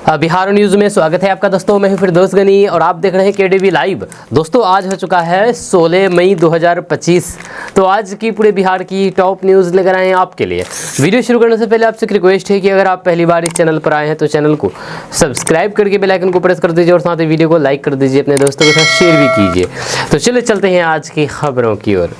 Bihar news में स्वागत है आपका दोस्तों। मैं हूं फिरदौस गनी और आप देख रहे हैं केडीवी लाइव। दोस्तों आज हो चुका है 16 मई 2025। तो आज की पूरे बिहार की टॉप न्यूज़ लेकर आए हैं आपके लिए। वीडियो शुरू करने से पहले आपसे एक रिक्वेस्ट है कि अगर आप पहली बार इस चैनल पर आए हैं तो चैनल को सब्सक्राइब करके बेल आइकन को प्रेस कर दीजिए और साथ ही वीडियो को लाइक कर दीजिए, अपने दोस्तों के साथ शेयर भी कीजिए। तो चलिए चलते हैं आज की खबरों की ओर।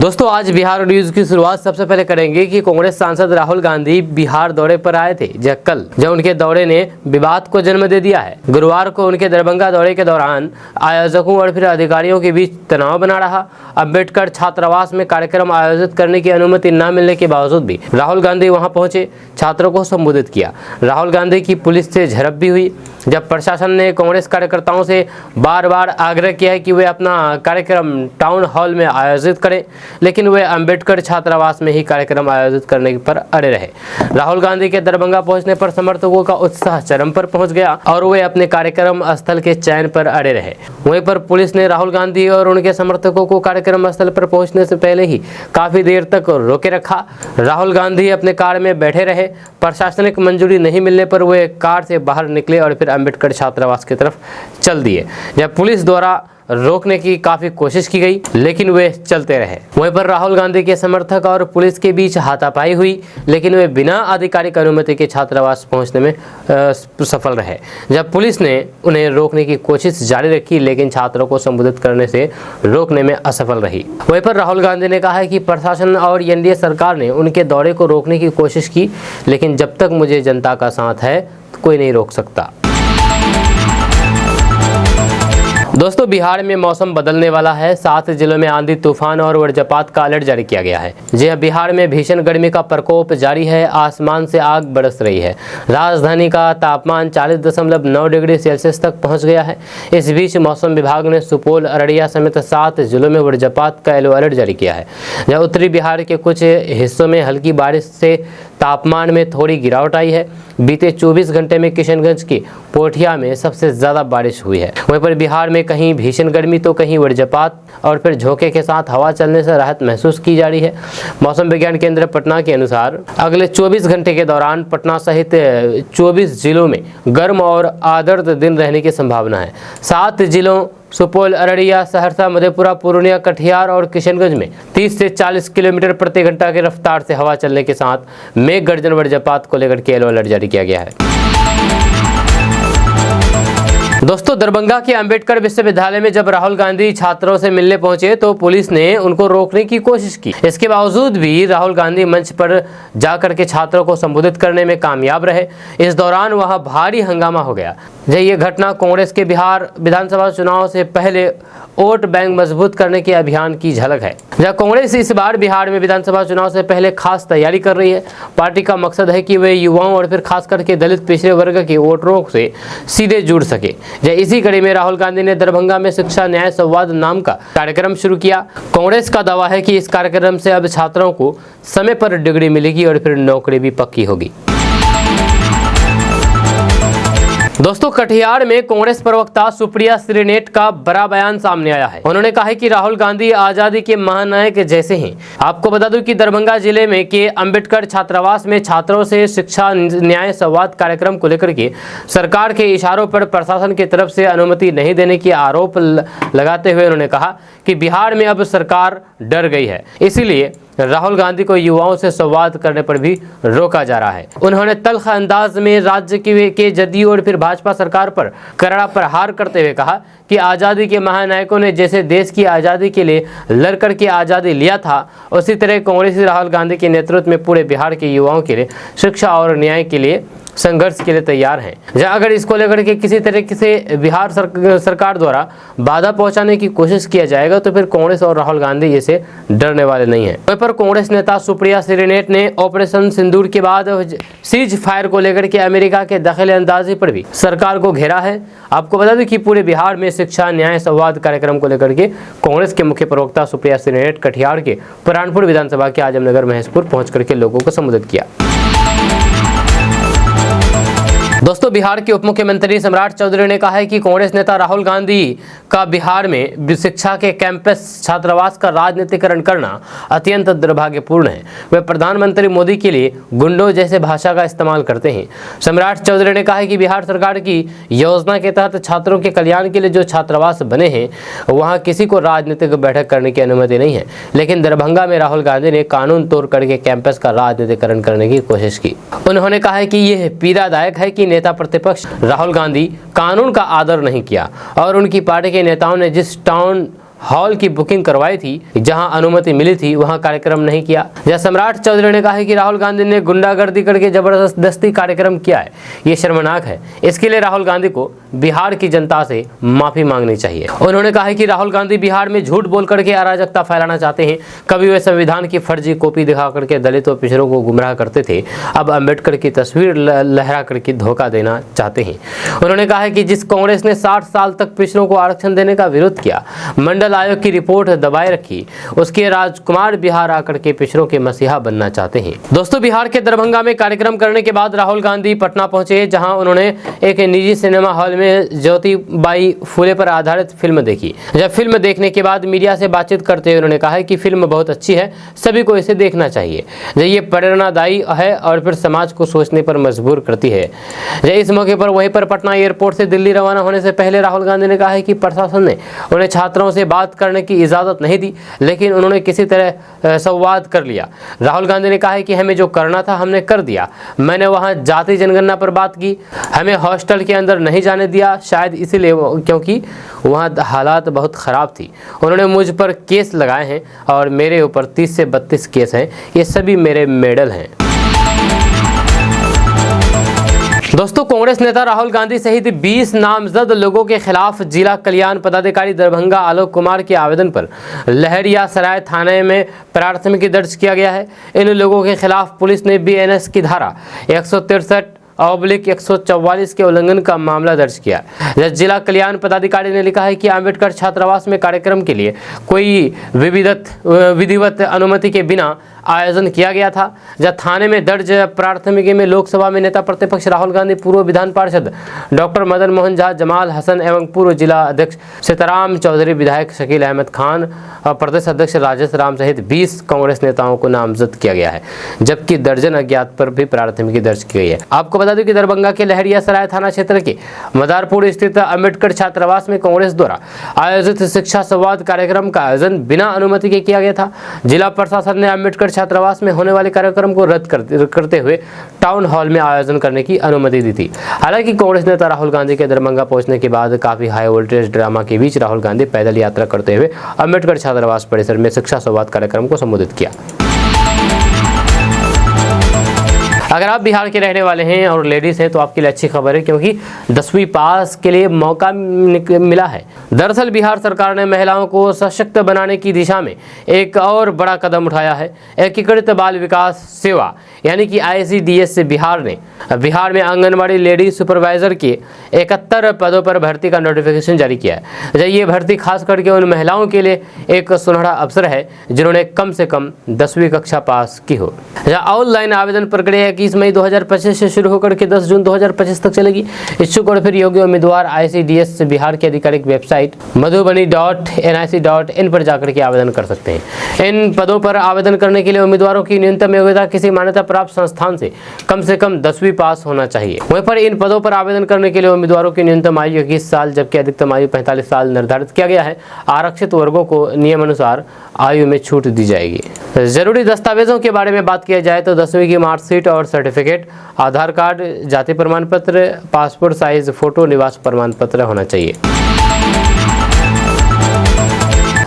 दोस्तों आज बिहार न्यूज़ की शुरुआत सबसे पहले करेंगे कि कांग्रेस सांसद राहुल गांधी बिहार दौरे पर आए थे जब उनके दौरे ने विवाद को जन्म दे दिया है। गुरुवार को उनके दरभंगा दौरे के दौरान आयोजकों और फिर अधिकारियों के बीच तनाव बना रहा। अम्बेडकर छात्रावास में कार्यक्रम आयोजित करने की अनुमति न मिलने के बावजूद भी राहुल गांधी वहां पहुंचे, छात्रों को संबोधित किया। राहुल गांधी की पुलिस से झड़प भी हुई। जब प्रशासन ने कांग्रेस कार्यकर्ताओं से बार बार आग्रह किया है कि वे अपना कार्यक्रम टाउन हॉल में आयोजित करें, लेकिन वे अम्बेडकर छात्रावास में ही कार्यक्रम आयोजित करने पर अड़े रहे। राहुल गांधी के दरभंगा पहुंचने पर समर्थकों का उत्साह चरम पर पहुंच गया और वे अपने कार्यक्रम स्थल के चयन पर अड़े रहे। वहीं पर पुलिस ने राहुल गांधी और उनके समर्थकों को कार्यक्रम स्थल पर पहुंचने से पहले ही काफी देर तक रोके रखा। राहुल गांधी अपने कार में बैठे रहे। प्रशासनिक मंजूरी नहीं मिलने पर वे कार से बाहर निकले और फिर अम्बेडकर छात्रावास की तरफ चल दिए। जब पुलिस द्वारा रोकने की काफी कोशिश की गई लेकिन वे चलते रहे। वहीं पर राहुल गांधी के समर्थक और पुलिस के बीच हाथापाई हुई, लेकिन वे बिना आधिकारिक अनुमति के छात्रावास पहुंचने में सफल रहे। जब पुलिस ने उन्हें रोकने की कोशिश जारी रखी लेकिन छात्रों को संबोधित करने से रोकने में असफल रही। वहीं पर राहुल गांधी ने कहा है कि प्रशासन और एनडीए सरकार ने उनके दौरे को रोकने की कोशिश की, लेकिन जब तक मुझे जनता का साथ है तो कोई नहीं रोक सकता। दोस्तों बिहार में मौसम बदलने वाला है। 7 जिलों में आंधी तूफान और वज्रपात का अलर्ट जारी किया गया है। जी हां, बिहार में भीषण गर्मी का प्रकोप जारी है। आसमान से आग बरस रही है। राजधानी का तापमान 40.9 डिग्री सेल्सियस तक पहुंच गया है। इस बीच मौसम विभाग ने सुपौल, अररिया समेत 7 जिलों में वज्रपात का येलो अलर्ट जारी किया है। जहाँ उत्तरी बिहार के कुछ हिस्सों में हल्की बारिश से तापमान में थोड़ी गिरावट आई है। बीते 24 घंटे में किशनगंज की पोठिया में सबसे ज्यादा बारिश हुई है। वहीं पर बिहार में कहीं भीषण गर्मी तो कहीं वज्रपात और फिर झोंके के साथ हवा चलने से राहत महसूस की जा रही है। मौसम विज्ञान केंद्र पटना के अनुसार अगले 24 घंटे के दौरान पटना सहित 24 जिलों में गर्म और आर्द्र दिन रहने की संभावना है। 7 जिलों सुपौल, अररिया, सहरसा, मधेपुरा, पूर्णिया, कटिहार और किशनगंज में 30 से 40 किलोमीटर प्रति घंटा की रफ्तार से हवा चलने के साथ मेघ गर्जन वज्रपात को लेकर के येलो अलर्ट जारी किया गया है। दोस्तों दरभंगा के अंबेडकर विश्वविद्यालय में जब राहुल गांधी छात्रों से मिलने पहुंचे तो पुलिस ने उनको रोकने की कोशिश की। इसके बावजूद भी राहुल गांधी मंच पर जाकर के छात्रों को संबोधित करने में कामयाब रहे। इस दौरान वहां भारी हंगामा हो गया। ये घटना कांग्रेस के बिहार विधानसभा चुनाव से पहले वोट बैंक मजबूत करने के अभियान की झलक है। जब कांग्रेस इस बार बिहार में विधानसभा चुनाव से पहले खास तैयारी कर रही है। पार्टी का मकसद है कि वे युवाओं और फिर खास करके दलित पिछड़े वर्ग के वोटरों से सीधे जुड़ सके। इसी कड़ी में राहुल गांधी ने दरभंगा में शिक्षा न्याय संवाद नाम का कार्यक्रम शुरू किया। कांग्रेस का दावा है कि इस कार्यक्रम से अब छात्रों को समय पर डिग्री मिलेगी और फिर नौकरी भी पक्की होगी। दोस्तों कटिहार में कांग्रेस प्रवक्ता सुप्रिया श्रीनेट का बड़ा बयान सामने आया है। उन्होंने कहा है कि राहुल गांधी आजादी के महानायक जैसे हैं। आपको बता दूं कि दरभंगा जिले में के अंबेडकर छात्रावास में छात्रों से शिक्षा न्याय संवाद कार्यक्रम को लेकर के सरकार के इशारों पर प्रशासन की तरफ से अनुमति नहीं देने की आरोप लगाते हुए उन्होंने कहा कि बिहार में अब सरकार डर गई है, इसीलिए राहुल गांधी को युवाओं से संवाद करने पर भी रोका जा रहा है। उन्होंने तल्ख अंदाज में राज्य के जदयू और फिर भाजपा सरकार पर करारा प्रहार करते हुए कहा कि आज़ादी के महानायकों ने जैसे देश की आज़ादी के लिए लड़ कर के आज़ादी लिया था, उसी तरह कांग्रेसी राहुल गांधी के नेतृत्व में पूरे बिहार के युवाओं के लिए शिक्षा और न्याय के लिए संघर्ष के लिए तैयार हैं। जहां अगर इसको लेकर के किसी तरीके से बिहार सरकार द्वारा बाधा पहुंचाने की कोशिश किया जाएगा तो फिर कांग्रेस और राहुल गांधी इसे डरने वाले नहीं हैं। वहीं पर कांग्रेस नेता सुप्रिया श्रीनेट ने ऑपरेशन सिंदूर के बाद सीज फायर को लेकर के अमेरिका के दखल अंदाजी पर भी सरकार को घेरा है। आपको बता दें कि पूरे बिहार में शिक्षा न्याय संवाद कार्यक्रम को लेकर के कांग्रेस के मुख्य प्रवक्ता सुप्रिया श्रीनेट कटिहार के पुरानपुर विधानसभा के आजमनगर महेशपुर पहुंच करके लोगों को संबोधित किया। दोस्तों दोस्तों, बिहार के उप मुख्यमंत्री सम्राट चौधरी ने कहा है कि कांग्रेस नेता राहुल गांधी का बिहार में शिक्षा के कैंपस छात्रावास का राजनीतिकरण करना अत्यंत दुर्भाग्यपूर्ण है। वे प्रधानमंत्री मोदी के लिए गुंडों जैसे भाषा का इस्तेमाल करते हैं। सम्राट चौधरी ने कहा है कि बिहार सरकार की योजना के तहत छात्रों के कल्याण के लिए जो छात्रावास बने हैं वहां किसी को राजनीतिक बैठक करने की अनुमति नहीं है, लेकिन दरभंगा में राहुल गांधी ने कानून तोड़ करके कैंपस का राजनीतिकरण करने की कोशिश की। उन्होंने कहा है कि यह पीड़ादायक है कि नेता प्रतिपक्ष राहुल गांधी कानून का आदर नहीं किया और उनकी पार्टी के नेताओं ने जिस टाउन हॉल की बुकिंग करवाई थी, जहां अनुमति मिली थी, वहां कार्यक्रम नहीं किया। जहां सम्राट चौधरी ने कहा है कि राहुल गांधी ने गुंडागर्दी करके जबरदस्ती कार्यक्रम किया है, ये शर्मनाक है। इसके लिए राहुल गांधी को बिहार की जनता से माफी मांगनी चाहिए। उन्होंने कहा है कि राहुल गांधी बिहार में झूठ बोल करके अराजकता फैलाना चाहते हैं। कभी वे संविधान की फर्जी कॉपी दिखा करके दलितों पिछड़ों को गुमराह करते थे, अब अम्बेडकर की तस्वीर लहरा करके धोखा देना चाहते हैं। उन्होंने कहा है कि जिस कांग्रेस ने 60 साल तक पिछड़ों को आरक्षण देने का विरोध किया, मंडल आयोग की रिपोर्ट दबाए रखी, उसके राजकुमार बिहार आकर के पिछड़ों के मसीहा बनना चाहते हैं। दोस्तों, बिहार के दरभंगा में कार्यक्रम करने के बाद राहुल गांधी पटना पहुंचे, जहां उन्होंने एक निजी सिनेमा हॉल में ज्योतिबाई फुले पर आधारित फिल्म देखी। जब फिल्म देखने के बाद मीडिया से बातचीत करते हुए उन्होंने कहा है कि फिल्म बहुत अच्छी है, सभी को इसे देखना चाहिए। ये प्रेरणादायी है और फिर समाज को सोचने पर मजबूर करती है। इस मौके पर वहीं पर पटना एयरपोर्ट से दिल्ली रवाना होने से पहले राहुल गांधी ने कहा है कि प्रशासन ने उन्हें छात्रों से बात करने की इजाजत नहीं दी, लेकिन उन्होंने किसी तरह संवाद कर लिया। राहुल गांधी ने कहा है कि हमें जो करना था हमने कर दिया। मैंने वहां जाति जनगणना पर बात की, हमें हॉस्टल के अंदर नहीं जाने दिया, शायद इसीलिए क्योंकि वहां हालात बहुत ख़राब थी। उन्होंने मुझ पर केस लगाए हैं और मेरे ऊपर 30 से 32 केस हैं, ये सभी मेरे मेडल हैं। दोस्तों, कांग्रेस नेता राहुल गांधी सहित 20 नामजद लोगों के खिलाफ जिला कल्याण पदाधिकारी दरभंगा आलोक कुमार के आवेदन पर लहरियासराय थाने में प्राथमिकी दर्ज किया गया है। इन लोगों के खिलाफ पुलिस ने BNS की धारा 163/144 के उल्लंघन का मामला दर्ज किया। जिला कल्याण पदाधिकारी ने लिखा है कि अम्बेडकर छात्रावास में कार्यक्रम के लिए कोई विधिवत अनुमति के बिना आयोजन किया गया था। जब थाने में दर्ज प्राथमिकी में लोकसभा में नेता प्रतिपक्ष राहुल गांधी, पूर्व विधान पार्षद डॉक्टर मदन मोहन झा, जमाल हसन एवं पूर्व जिला अध्यक्ष सीताराम चौधरी, विधायक शकील अहमद खान और प्रदेश अध्यक्ष राजेश राम सहित 20 कांग्रेस नेताओं को नामजद किया गया है, जबकि दर्जन अज्ञात पर भी प्राथमिकी दर्ज की गई है। आपको बता दें कि दरभंगा के लहरियासराय थाना क्षेत्र के मदारपुर स्थित अम्बेडकर छात्रावास में कांग्रेस द्वारा आयोजित शिक्षा संवाद कार्यक्रम का आयोजन बिना अनुमति के किया गया था। जिला प्रशासन ने अम्बेडकर छात्रावास में होने वाले कार्यक्रम को रद्द करते हुए टाउन हॉल में आयोजन करने की अनुमति दी थी। हालांकि कांग्रेस नेता राहुल गांधी के दरभंगा पहुंचने के बाद काफी हाई वोल्टेज ड्रामा के बीच राहुल गांधी पैदल यात्रा करते हुए अम्बेडकर छात्रावास परिसर में शिक्षा संवाद कार्यक्रम को संबोधित किया। अगर आप बिहार के रहने वाले हैं और लेडीज़ हैं तो आपके लिए अच्छी खबर है, क्योंकि 10वीं पास के लिए मौका मिला है। दरअसल बिहार सरकार ने महिलाओं को सशक्त बनाने की दिशा में एक और बड़ा कदम उठाया है। एकीकृत बाल विकास सेवा यानी कि ICDS से बिहार में आंगनबाड़ी लेडी सुपरवाइजर के 71 पदों पर भर्ती का नोटिफिकेशन जारी किया है। ये भर्ती खास करके उन महिलाओं के लिए एक सुनहरा अवसर है जिन्होंने कम से कम 10वीं कक्षा पास की हो। ऑनलाइन आवेदन प्रक्रिया 21 मई 2025 से शुरू होकर के 10 जून 2025 तक चलेगी। इच्छुक और फिर योग्य उम्मीदवार ICDS से बिहार की आधिकारिक वेबसाइट madhubani.nic.in पर जाकर के आवेदन कर सकते हैं। इन पदों पर आवेदन करने के लिए उम्मीदवारों की न्यूनतम योग्यता किसी मान्यता प्राप्त संस्थान से कम 10वीं पास होना चाहिए। वहीं पर इन पदों पर आवेदन करने के लिए उम्मीदवारों की न्यूनतम आयु 21 साल जबकि अधिकतम आयु 45 साल निर्धारित किया गया है। आरक्षित वर्गों को नियमानुसार आयु में छूट दी जाएगी। जरूरी दस्तावेजों के बारे में बात किया जाए तो 10वीं की मार्कशीट और सर्टिफिकेट, आधार कार्ड, जाति प्रमाण पत्र, पासपोर्ट साइज फोटो, निवास प्रमाण पत्र होना चाहिए।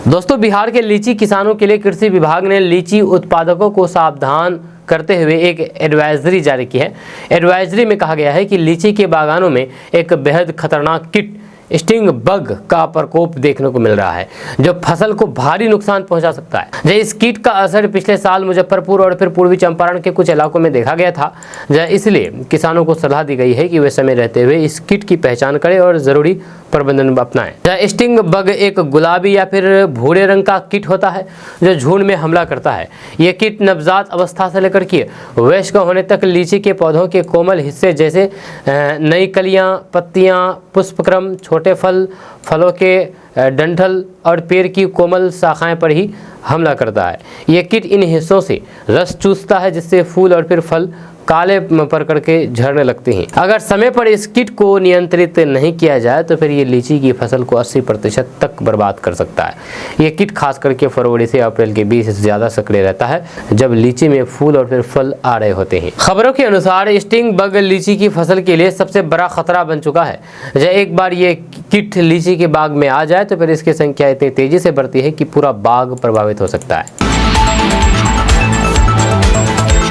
दोस्तों, बिहार के लीची किसानों के लिए कृषि विभाग ने लीची उत्पादकों को सावधान करते हुए एक एडवाइजरी जारी की है। एडवाइजरी में कहा गया है कि लीची के बागानों में एक बेहद खतरनाक कीट स्टिंग बग का प्रकोप देखने को मिल रहा है, जो फसल को भारी नुकसान पहुंचा सकता है। इस कीट का असर पिछले साल मुजफ्फरपुर और फिर पूर्वी चंपारण के कुछ इलाकों में देखा गया था। इसलिए किसानों को सलाह दी गई है कि वे समय रहते हुए इस कीट की पहचान करें और जरूरी प्रबंधन अपनाएं। स्टिंग बग एक गुलाबी या फिर भूरे रंग का कीट होता है जो झुंड में हमला करता है। यह कीट नवजात अवस्था से लेकर के वयस्क होने तक लीची के पौधों के कोमल हिस्से जैसे नई कलियां, पत्तियां, पुष्पक्रम, छोटे फल, फलों के डंठल और पेड़ की कोमल शाखाएं पर ही हमला करता है। यह कीट इन हिस्सों से रस चूसता है, जिससे फूल और फिर फल काले पड़ करके झड़ने लगते हैं। अगर समय पर इस कीट को नियंत्रित नहीं किया जाए तो फिर ये लीची की फसल को 80% तक बर्बाद कर सकता है। ये कीट खास करके फरवरी से अप्रैल के बीच ज्यादा सक्रिय रहता है, जब लीची में फूल और फिर फल आ रहे होते हैं। खबरों के अनुसार स्टिंग बग लीची की फसल के लिए सबसे बड़ा खतरा बन चुका है। जब एक बार ये कीट लीची के बाग में आ जाए तो फिर इसकी संख्या इतनी तेजी से बढ़ती है कि पूरा बाग प्रभावित हो सकता है।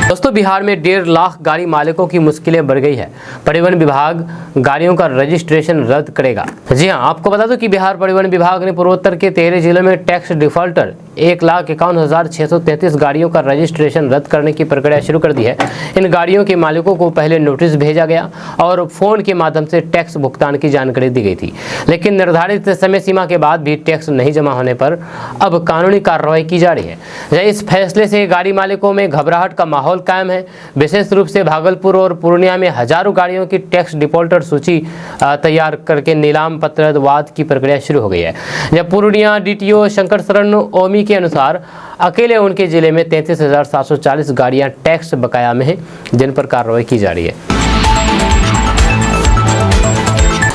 दोस्तों, बिहार में 1.5 लाख गाड़ी मालिकों की मुश्किलें बढ़ गई है। परिवहन विभाग गाड़ियों का रजिस्ट्रेशन रद्द करेगा। जी हां, आपको बता दूं कि बिहार परिवहन विभाग ने पूर्वोत्तर के 13 जिलों में टैक्स डिफॉल्टर 1,51,633 गाड़ियों का रजिस्ट्रेशन रद्द करने की प्रक्रिया शुरू कर दी है। इन गाड़ियों के मालिकों को पहले नोटिस भेजा गया और फोन के माध्यम से टैक्स भुगतान की जानकारी दी गई थी, लेकिन निर्धारित समय सीमा के बाद भी टैक्स नहीं जमा होने पर अब कानूनी कार्रवाई की जा रही है। इस फैसले से गाड़ी मालिकों में घबराहट का माहौल कायम है। विशेष रूप से भागलपुर और पूर्णिया में हजारों गाड़ियों की टैक्स डिफॉल्टर सूची तैयार करके नीलाम पत्रवाद की प्रक्रिया शुरू हो गई है। जब पूर्णिया डीटीओ शंकर शरण ओमी के अनुसार अकेले उनके जिले में 33,740 गाड़ियां टैक्स बकाया में हैं, जिन पर कार्रवाई की जा रही है।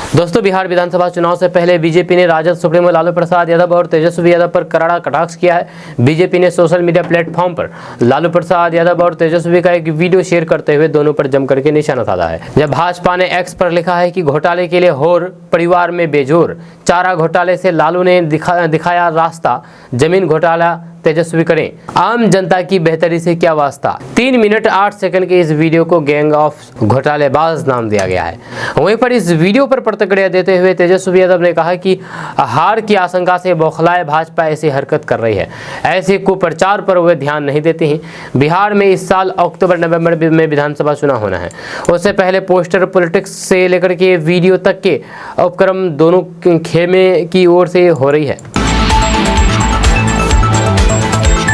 दोस्तों, बिहार विधानसभा चुनाव से पहले बीजेपी ने राजद सुप्रीमो लालू प्रसाद यादव और तेजस्वी यादव पर करारा कटाक्ष किया है। बीजेपी ने सोशल मीडिया प्लेटफॉर्म पर लालू प्रसाद यादव और तेजस्वी का एक वीडियो शेयर करते हुए दोनों पर जम करके निशाना साधा है। जब भाजपा ने एक्स पर लिखा है कि घोटाले के लिए होर परिवार में बेजोर, चारा घोटाले से लालू ने दिखाया रास्ता, जमीन घोटाला तेजस्वी करें, आम जनता की बेहतरी से क्या वास्ता। 3 मिनट 8 सेकंड के इस वीडियो को गैंग ऑफ घोटालेबाज नाम दिया गया है। वहीं पर इस वीडियो पर प्रतिक्रिया देते हुए तेजस्वी यादव ने कहा कि हार की आशंका से बौखलाए भाजपा ऐसी हरकत कर रही है, ऐसे कुप्रचार पर वे ध्यान नहीं देते हैं। बिहार में इस साल अक्टूबर-नवंबर में विधानसभा चुनाव होना है। उससे पहले पोस्टर पॉलिटिक्स से लेकर के वीडियो तक के उपक्रम दोनों खेमे की ओर से हो रही है।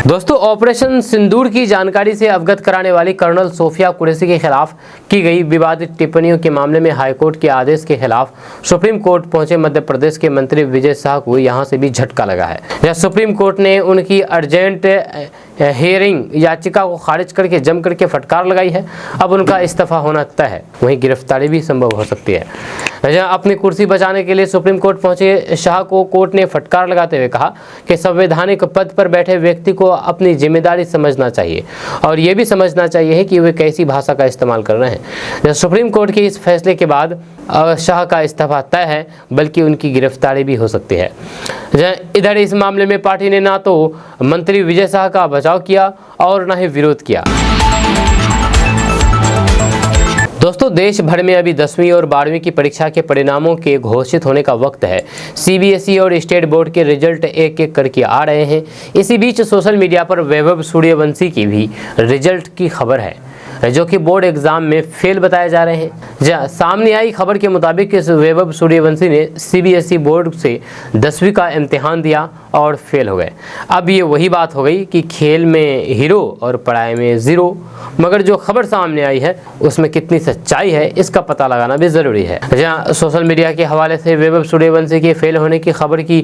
दोस्तों, ऑपरेशन सिंदूर की जानकारी से अवगत कराने वाली कर्नल सोफिया कुरैशी के खिलाफ की गई विवादित टिप्पणियों के मामले में हाईकोर्ट के आदेश के खिलाफ सुप्रीम कोर्ट पहुंचे मध्य प्रदेश के मंत्री विजय शाह को यहां से भी झटका लगा है। जब सुप्रीम कोर्ट ने उनकी अर्जेंट हियरिंग याचिका को खारिज करके जम करके फटकार लगाई है। अब उनका इस्तीफा होना तय है, वहीं गिरफ्तारी भी संभव हो सकती है। अपनी कुर्सी बचाने के लिए सुप्रीम कोर्ट पहुंचे शाह को कोर्ट ने फटकार लगाते हुए कहा कि संवैधानिक पद पर बैठे व्यक्ति को अपनी जिम्मेदारी समझना चाहिए और ये भी समझना चाहिए कि वे कैसी भाषा का इस्तेमाल कर रहे हैं। सुप्रीम कोर्ट के इस फैसले के बाद शाह का इस्तीफा तय है, बल्कि उनकी गिरफ्तारी भी हो सकती है। इधर इस मामले में पार्टी ने ना तो मंत्री विजय शाह का बचाव किया और न ही विरोध किया। दोस्तों, देश भर में अभी 10वीं और 12वीं की परीक्षा के परिणामों के घोषित होने का वक्त है। सीबीएसई और स्टेट बोर्ड के रिजल्ट एक एक करके आ रहे हैं। इसी बीच सोशल मीडिया पर वैभव सूर्यवंशी की भी रिजल्ट की खबर है, जो कि बोर्ड एग्जाम में फेल बताए जा रहे हैं। सामने आई खबर के मुताबिक वैभव सूर्यवंशी ने सीबीएसई बोर्ड से 10वीं का इम्तिहान दिया और फेल हो गए। अब ये वही बात हो गई कि खेल में हीरो और पढ़ाई में जीरो। मगर जो खबर सामने आई है उसमें कितनी सच्चाई है, इसका पता लगाना भी जरूरी है। जहाँ सोशल मीडिया के हवाले से वैभव सूर्यवंशी के फेल होने की खबर की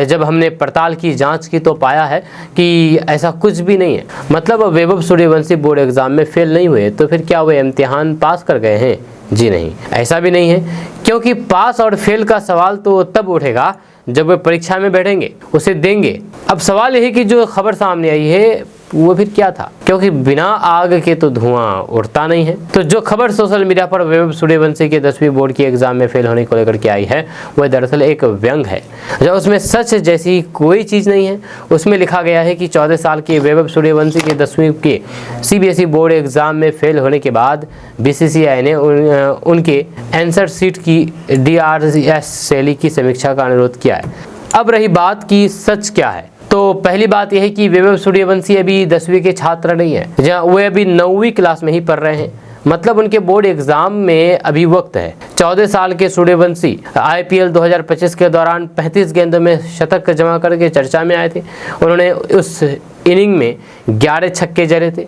जब हमने पड़ताल की, जांच की, तो पाया है कि ऐसा कुछ भी नहीं है। मतलब वैभव सूर्यवंशी बोर्ड एग्जाम में फेल नहीं हुए, तो फिर क्या वे इम्तिहान पास कर गए हैं? जी नहीं, ऐसा भी नहीं है, क्योंकि पास और फेल का सवाल तो तब उठेगा जब वे परीक्षा में बैठेंगे, उसे देंगे। अब सवाल यही कि जो खबर सामने आई है वो फिर क्या था, क्योंकि बिना आग के तो धुआं उड़ता नहीं है। तो जो खबर सोशल मीडिया पर वैभव सूर्यवंशी के 10वीं बोर्ड की एग्जाम में फेल होने को लेकर के आई है, वह दरअसल एक व्यंग है, जो उसमें सच जैसी कोई चीज नहीं है। उसमें लिखा गया है कि 14 साल के वैभव सूर्यवंशी के 10वीं के CBSE बोर्ड एग्जाम में फेल होने के बाद BCCI ने उनके आंसर शीट की DRS शैली की समीक्षा का अनुरोध किया है। अब रही बात कि सच क्या है, तो पहली बात यह है कि वैभव सूर्यवंशी अभी 10वीं के छात्र नहीं है, जहाँ वे अभी 9वीं क्लास में ही पढ़ रहे हैं, मतलब उनके बोर्ड एग्जाम में अभी वक्त है। 14 साल के सूर्यवंशी IPL 2025 के दौरान 35 गेंदों में शतक जमा करके चर्चा में आए थे। उन्होंने उस इनिंग में 11 छक्के जड़े थे।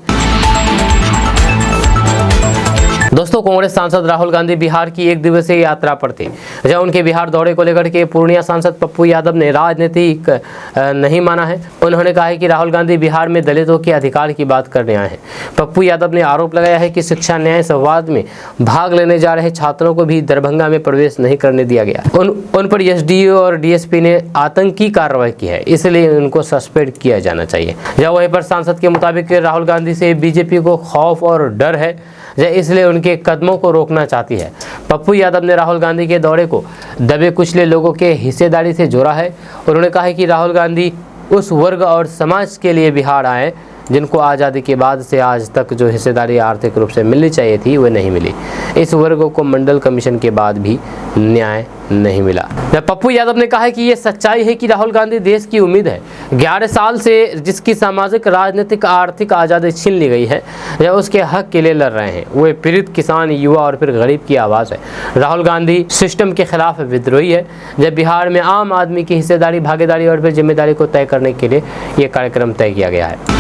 दोस्तों, कांग्रेस सांसद राहुल गांधी बिहार की एक दिवसीय यात्रा पर थे, जहां उनके बिहार दौरे को लेकर के पूर्णिया सांसद पप्पू यादव ने राजनीतिक नहीं माना है। उन्होंने कहा है कि राहुल गांधी बिहार में दलितों के अधिकार की बात करने आए हैं। पप्पू यादव ने आरोप लगाया है कि शिक्षा न्याय संवाद में भाग लेने जा रहे छात्रों को भी दरभंगा में प्रवेश नहीं करने दिया गया। उन पर SDO और DSP ने आतंकी कार्रवाई की है, इसलिए उनको सस्पेंड किया जाना चाहिए। जहाँ वहीं पर सांसद के मुताबिक राहुल गांधी से BJP को खौफ और डर है, इसलिए उनके कदमों को रोकना चाहती है। पप्पू यादव ने राहुल गांधी के दौरे को दबे कुचले लोगों के हिस्सेदारी से जोड़ा है। उन्होंने कहा है कि राहुल गांधी उस वर्ग और समाज के लिए बिहार आए जिनको आज़ादी के बाद से आज तक जो हिस्सेदारी आर्थिक रूप से मिलनी चाहिए थी वह नहीं मिली। इस वर्ग को मंडल कमीशन के बाद भी न्याय नहीं मिला। पप्पू यादव ने कहा है कि ये सच्चाई है कि राहुल गांधी देश की उम्मीद है। 11 साल से जिसकी सामाजिक, राजनीतिक, आर्थिक आज़ादी छीन ली गई है, या उसके हक के लिए लड़ रहे हैं, वो पीड़ित किसान, युवा और फिर गरीब की आवाज़ है। राहुल गांधी सिस्टम के खिलाफ विद्रोही है। जब बिहार में आम आदमी की हिस्सेदारी, भागीदारी और फिर जिम्मेदारी को तय करने के लिए ये कार्यक्रम तय किया गया है।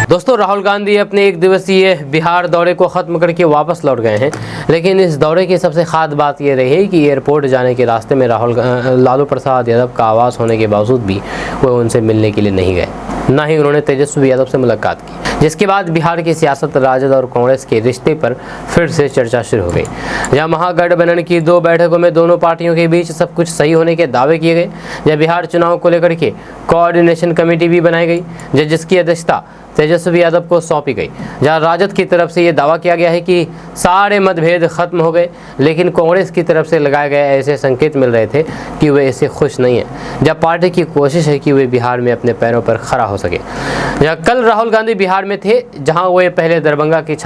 दोस्तों, राहुल गांधी अपने एक दिवसीय बिहार दौरे को खत्म करके वापस लौट गए हैं, लेकिन इस दौरे की सबसे खास बात यह रही है कि एयरपोर्ट जाने के रास्ते में लालू प्रसाद यादव का आवास होने के बावजूद भी वह उनसे मिलने के लिए नहीं गए, ना ही उन्होंने तेजस्वी यादव से मुलाकात की, जिसके बाद बिहार की सियासत, राजद और कांग्रेस के रिश्ते पर फिर से चर्चा शुरू हो गई। जहां महागठबंधन की 2 बैठकों में दोनों पार्टियों के बीच सब कुछ सही होने के दावे किए गए, जब बिहार चुनाव को लेकर के कोऑर्डिनेशन कमेटी भी बनाई गई, जिसकी अध्यक्षता तेजस्वी यादव को सौंपी गई। जहां राजद की तरफ से ये दावा किया गया है कि सारे मतभेद खत्म हो गए, लेकिन कांग्रेस की तरफ से लगाए गए ऐसे संकेत मिल रहे थे कि वे इससे खुश नहीं है। जब पार्टी की कोशिश है कि वे बिहार में अपने पैरों पर खड़ा हो सके। जहाँ कल राहुल गांधी बिहार में थे, जहां वे पहले दरभंगा के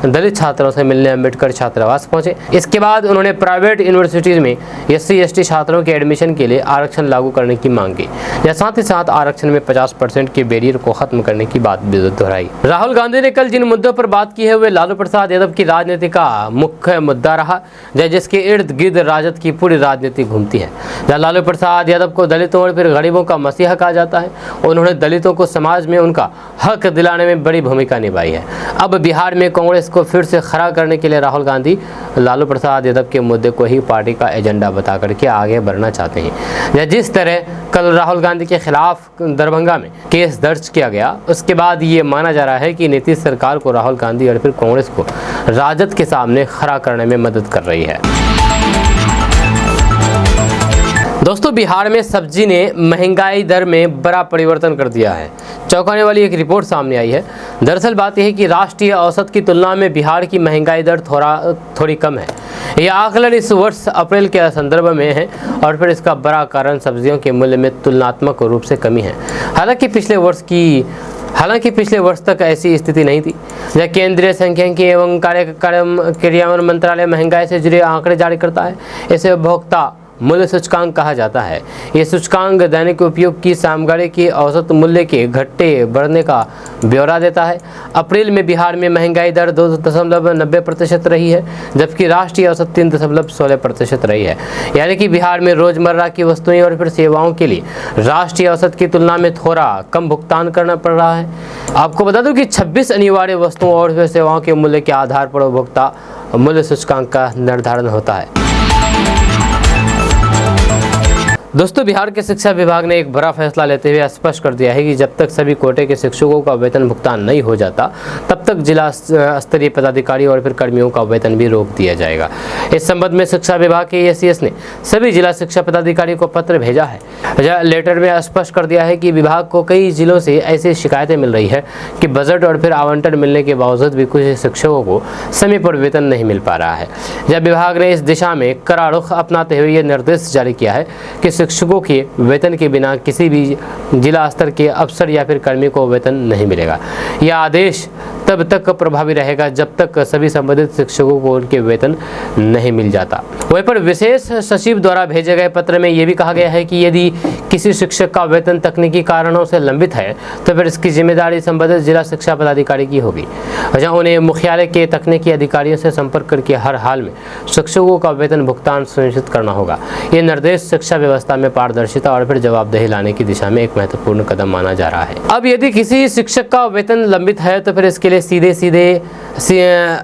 दलित छात्रों से मिलने अम्बेडकर छात्रावास पहुंचे। इसके बाद उन्होंने प्राइवेट यूनिवर्सिटीज में SC/ST छात्रों के एडमिशन के लिए आरक्षण लागू करने की मांग की, या साथ ही साथ आरक्षण में 50% के बैरियर को खत्म करने की बात भी दोहराई। राहुल गांधी ने कल जिन मुद्दों पर बात की है वे लालू प्रसाद यादव की राजनीति का मुख्य मुद्दा रहा, जिसके इर्द गिर्द राजद की पूरी राजनीति घूमती है। जहाँ लालू प्रसाद यादव को दलितों और फिर गरीबों का मसीहा कहा जाता है, उन्होंने दलितों को समाज में उनका हक दिलाने में बड़ी भूमिका निभाई है। अब बिहार में कांग्रेस को फिर से खड़ा करने के लिए राहुल गांधी लालू प्रसाद यादव के मुद्दे को ही पार्टी का एजेंडा बता करके आगे बढ़ना चाहते हैं। जिस तरह कल राहुल गांधी के खिलाफ दरभंगा में केस दर्ज किया गया, उसके बाद ये माना जा रहा है कि नीतीश सरकार को राहुल गांधी और फिर कांग्रेस को राजद के सामने खड़ा करने में मदद कर रही है। दोस्तों, बिहार में सब्जी ने महंगाई दर में बड़ा परिवर्तन कर दिया है। चौंकाने वाली एक रिपोर्ट सामने आई है। दरअसल बात यह है कि राष्ट्रीय औसत की तुलना में बिहार की महंगाई दर थोड़ी कम है। यह आकलन इस वर्ष अप्रैल के संदर्भ में है और फिर इसका बड़ा कारण सब्जियों के मूल्य में तुलनात्मक रूप से कमी है। हालांकि पिछले वर्ष तक ऐसी स्थिति नहीं थी। जब केंद्रीय सांख्यिकी एवं क्रियान्वयन मंत्रालय महंगाई से जुड़े आंकड़े जारी करता है, इसे उपभोक्ता मूल्य सूचकांक कहा जाता है। ये सूचकांक दैनिक उपयोग की सामग्री के औसत मूल्य के घटते बढ़ने का ब्यौरा देता है। अप्रैल में बिहार में महंगाई दर 2.90% रही है, जबकि राष्ट्रीय औसत 3.16% रही है। यानी कि बिहार में रोजमर्रा की वस्तुएं और फिर सेवाओं के लिए राष्ट्रीय औसत की तुलना में थोड़ा कम भुगतान करना पड़ रहा है। आपको बता दूं कि 26 अनिवार्य वस्तुओं और फिर सेवाओं के मूल्य के आधार पर उपभोक्ता मूल्य सूचकांक का निर्धारण होता है। दोस्तों, बिहार के शिक्षा विभाग ने एक बड़ा फैसला लेते हुए स्पष्ट कर दिया है कि जब तक सभी कोटे के शिक्षकों का वेतन भुगतान नहीं हो जाता तब तक जिला स्तरीय पदाधिकारी और फिर कर्मियों का वेतन भी रोक दिया जाएगा। इस संबंध में शिक्षा विभाग के एसीएस ने सभी जिला शिक्षा पदाधिकारी को पत्र भेजा है। लेटर में स्पष्ट कर दिया है कि विभाग को कई जिलों से ऐसी शिकायतें मिल रही है कि बजट और फिर आवंटन मिलने के बावजूद भी कुछ शिक्षकों को समय पर वेतन नहीं मिल पा रहा है। जब विभाग ने इस दिशा में कड़ा रुख अपनाते हुए यह निर्देश जारी किया है कि शिक्षकों के वेतन के बिना किसी भी जिला स्तर के अफसर या फिर कर्मी को वेतन नहीं मिलेगा। यह आदेश तब तक प्रभावी रहेगा जब तक सभी संबंधित शिक्षकों को उनके वेतन नहीं मिल जाता। वहीं पर विशेष सचिव द्वारा भेजे गए पत्र में यह भी कहा गया है कि यदि किसी शिक्षक का वेतन तकनीकी कारणों से लंबित है तो फिर इसकी जिम्मेदारी संबंधित जिला शिक्षा पदाधिकारी की होगी, जहां उन्हें मुख्यालय के तकनीकी अधिकारियों से संपर्क करके हर हाल में शिक्षकों का वेतन भुगतान सुनिश्चित करना होगा। ये निर्देश शिक्षा व्यवस्था में पारदर्शिता और फिर जवाबदेही लाने की दिशा में एक महत्वपूर्ण कदम माना जा रहा है। अब यदि किसी शिक्षक का वेतन लंबित है तो फिर इसके लिए सीधे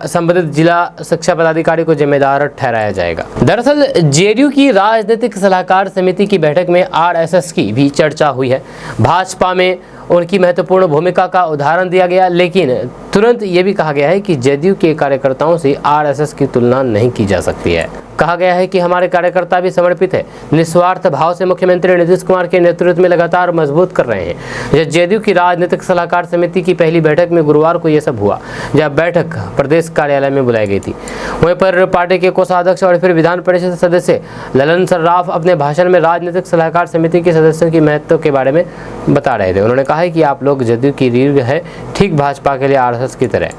संबंधित जिला शिक्षा पदाधिकारी को जिम्मेदार ठहराया जाएगा। दरअसल जेडीयू की राजनीतिक सलाहकार समिति की बैठक में आरएसएस की भी चर्चा हुई है। भाजपा में उनकी महत्वपूर्ण भूमिका का उदाहरण दिया गया, लेकिन तुरंत ये भी कहा गया है कि जेडीयू के कार्यकर्ताओं से आरएसएस की तुलना नहीं की जा सकती है। कहा गया है कि हमारे कार्यकर्ता भी समर्पित है, निस्वार्थ भाव से मुख्यमंत्री नीतीश कुमार के नेतृत्व में लगातार मजबूत कर रहे हैं। जेडीयू की राजनीतिक सलाहकार समिति की पहली बैठक में गुरुवार को यह सब हुआ, जब बैठक प्रदेश कार्यालय में बुलाई गई थी। वहीं पर पार्टी के कोषाध्यक्ष और फिर विधान परिषद सदस्य ललन सर्राफ अपने भाषण में राजनीतिक सलाहकार समिति के सदस्यों की महत्व के बारे में बता रहे थे। उन्होंने कहा है कि आप लोग जेडीयू की रीढ़ है, ठीक भाजपा के लिए आरएसएस की तरह।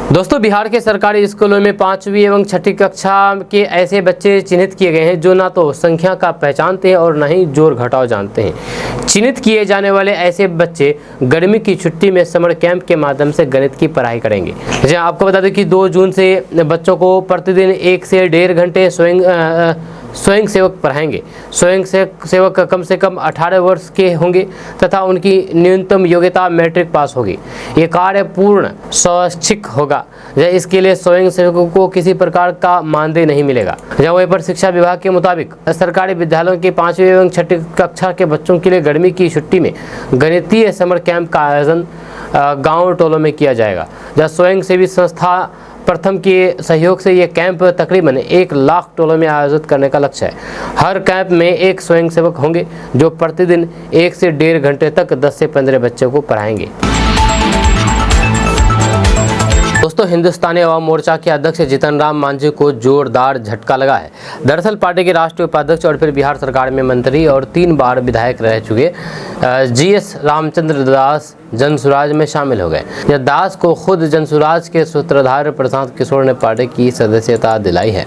दोस्तों, बिहार के सरकारी स्कूलों में 5वीं एवं 6ठी कक्षा के ऐसे बच्चे चिन्हित किए गए हैं जो ना तो संख्या का पहचानते हैं और ना ही जोड़ घटाव जानते हैं। चिन्हित किए जाने वाले ऐसे बच्चे गर्मी की छुट्टी में समर कैंप के माध्यम से गणित की पढ़ाई करेंगे। जहाँ आपको बता दें कि 2 जून से बच्चों को प्रतिदिन 1 से 1.5 घंटे स्वयं सेवक पढ़ाएंगे। स्वयं सेवक कम से कम 18 वर्ष के होंगे तथा उनकी न्यूनतम योग्यता मैट्रिक पास होगी। ये कार्य पूर्ण स्वैच्छिक होगा। इसके लिए स्वयं सेवकों को किसी प्रकार का मानदेय नहीं मिलेगा। वहीं पर शिक्षा विभाग के मुताबिक सरकारी विद्यालयों के 5वीं एवं 6ठी कक्षा के बच्चों के लिए गर्मी की छुट्टी में गणितीय समर कैंप का आयोजन गाँव टोलों में किया जाएगा। जहाँ स्वयं सेवी संस्था प्रथम के सहयोग से ये कैंप तकरीबन 1 लाख टोलों में आयोजित करने का लक्ष्य है। हर कैंप में एक स्वयंसेवक होंगे जो प्रतिदिन 1 से 1.5 घंटे तक 10 से 15 बच्चों को पढ़ाएंगे। दोस्तों, हिंदुस्तानी अवाम मोर्चा के अध्यक्ष जीतन राम मांझी को जोरदार झटका लगा है। दरअसल पार्टी के राष्ट्रीय उपाध्यक्ष और फिर बिहार सरकार में मंत्री और 3 बार विधायक रह चुके जीएस रामचंद्र दास जनसुराज में शामिल हो गए। दास को खुद जनसुराज के सूत्रधार प्रशांत किशोर ने पार्टी की सदस्यता दिलाई है।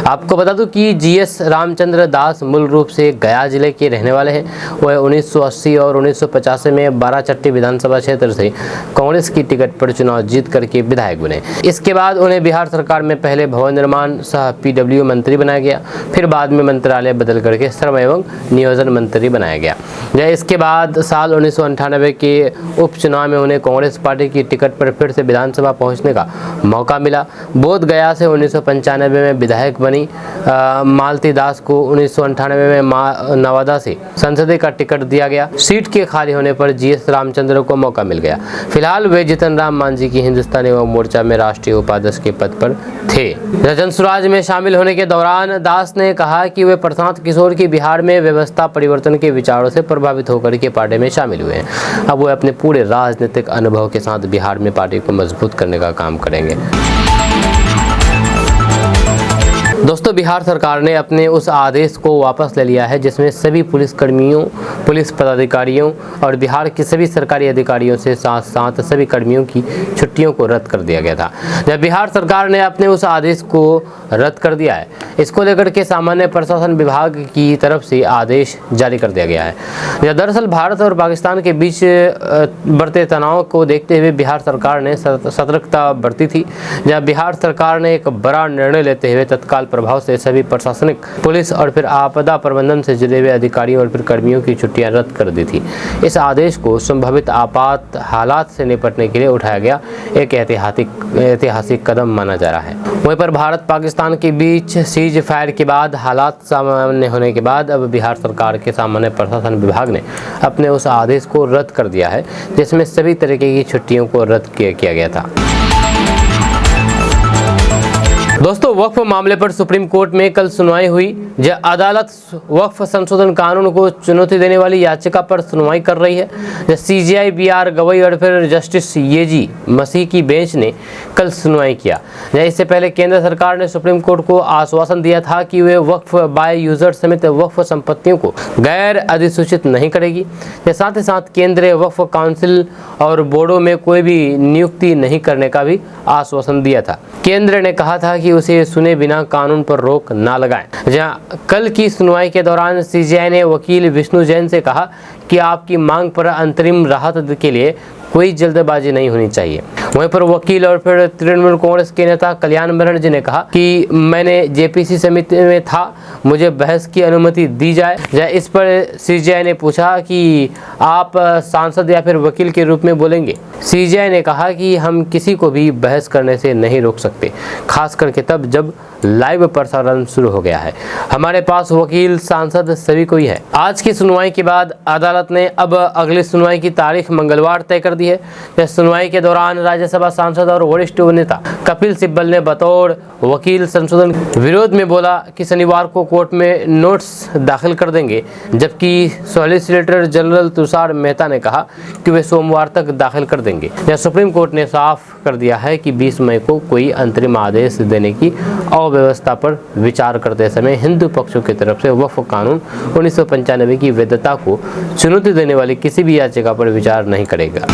आपको बता दूं कि जीएस रामचंद्र दास मूल रूप से गया जिले के रहने वाले हैं। वह 1980 और 1985 में 12 विधानसभा क्षेत्र से कांग्रेस की टिकट पर चुनाव जीत करके विधायक बने। इसके बाद उन्हें बिहार सरकार में पहले भवन निर्माण सह पीडब्ल्यू मंत्री बनाया गया, फिर बाद में मंत्रालय बदल करके श्रम एवं नियोजन मंत्री बनाया गया। इसके बाद साल 1998 के उपचुनाव में उन्हें कांग्रेस पार्टी की टिकट पर फिर से विधानसभा पहुंचने का मौका मिला। बोध गया से 1995 में विधायक बनी मालती दास को 1998 में नवादा से संसदीय का टिकट दिया गया। सीट के खाली होने पर जीएस रामचंद्र को मौका मिल गया। फिलहाल वे जीतन राम मांझी की हिंदुस्तानी एवं मोर्चा में राष्ट्रीय उपाध्यक्ष के पद पर थे। जनसुराज में शामिल होने के दौरान दास ने कहा कि वे प्रशांत किशोर की बिहार में व्यवस्था परिवर्तन के विचारों से प्रभावित होकर के पार्टी में शामिल हुए हैं। अब वे अपने पूरे राजनीतिक अनुभव के साथ बिहार में पार्टी को मजबूत करने का काम करेंगे। दोस्तों, बिहार सरकार ने अपने उस आदेश को वापस ले लिया है जिसमें सभी पुलिसकर्मियों, पुलिस पदाधिकारियों और बिहार के सभी सरकारी अधिकारियों से साथ साथ सभी कर्मियों की छुट्टियों को रद्द कर दिया गया था। जब बिहार सरकार ने अपने उस आदेश को रद्द कर दिया है, इसको लेकर के सामान्य प्रशासन विभाग की तरफ से आदेश जारी कर दिया गया है। दरअसल भारत और पाकिस्तान के बीच बढ़ते तनाव को देखते हुए बिहार सरकार ने सतर्कता बरती थी। जब बिहार सरकार ने एक बड़ा निर्णय लेते हुए तत्काल प्रभाव से सभी प्रशासनिक, पुलिस और फिर आपदा प्रबंधन से जुड़े हुए अधिकारियों और फिर कर्मियों की छुट्टियां रद्द कर दी थी। इस आदेश को संभावित आपात हालात से निपटने के लिए उठाया गया एक ऐतिहासिक कदम माना जा रहा है। वहीं पर भारत पाकिस्तान के बीच सीज फायर के बाद हालात सामान्य होने के बाद अब बिहार सरकार के सामान्य प्रशासन विभाग ने अपने उस आदेश को रद्द कर दिया है जिसमें सभी तरीके की छुट्टियों को रद्द किया गया था। दोस्तों, वक्फ मामले पर सुप्रीम कोर्ट में कल सुनवाई हुई। जब अदालत वक्फ संशोधन कानून को चुनौती देने वाली याचिका पर सुनवाई कर रही है। जब CJI BR गवई और फिर जस्टिस येजी मसीह की बेंच ने कल सुनवाई किया। इससे पहले केंद्र सरकार ने सुप्रीम कोर्ट को आश्वासन दिया था कि वे वक्फ बाय यूजर समेत वक्फ संपत्तियों को गैर अधिसूचित नहीं करेगी। साथ ही साथ केंद्रीय वक्फ काउंसिल और बोर्डों में कोई भी नियुक्ति नहीं करने का भी आश्वासन दिया था। केंद्र ने कहा था कि उसे सुने बिना कानून पर रोक ना लगाएं। जहां कल की सुनवाई के दौरान CJI ने वकील विष्णु जैन से कहा कि आपकी मांग पर अंतरिम राहत के लिए कोई जल्दबाजी नहीं होनी चाहिए। वहीं पर वकील और फिर तृणमूल कांग्रेस के नेता कल्याण बनर्जी ने कहा कि मैंने JPC समिति में था, मुझे बहस की अनुमति दी जाए। इस पर CJI ने पूछा कि आप सांसद या फिर वकील के रूप में बोलेंगे। CJI ने कहा कि हम किसी को भी बहस करने से नहीं रोक सकते, खास करके तब जब लाइव प्रसारण शुरू हो गया है। हमारे पास वकील, सांसद सभी कोई है। आज की सुनवाई के बाद अदालत ने अब अगली सुनवाई की तारीख मंगलवार तय कर दी है। इस सुनवाई के दौरान राज्यसभा सांसद और वरिष्ठ नेता कपिल सिब्बल ने बतौर वकील संशोधन विरोध में बोला कि शनिवार को कोर्ट में नोट्स दाखिल कर देंगे, जबकि सॉलिसिटर जनरल तुषार मेहता ने कहा कि वे सोमवार तक दाखिल कर देंगे। सुप्रीम कोर्ट ने साफ कर दिया है कि 20 मई को कोई अंतरिम आदेश देने की अव्यवस्था पर विचार करते समय हिंदू पक्षों की तरफ से वक्फ कानून 1995 की वैधता को चुनौती देने वाली किसी भी याचिका पर विचार नहीं करेगा।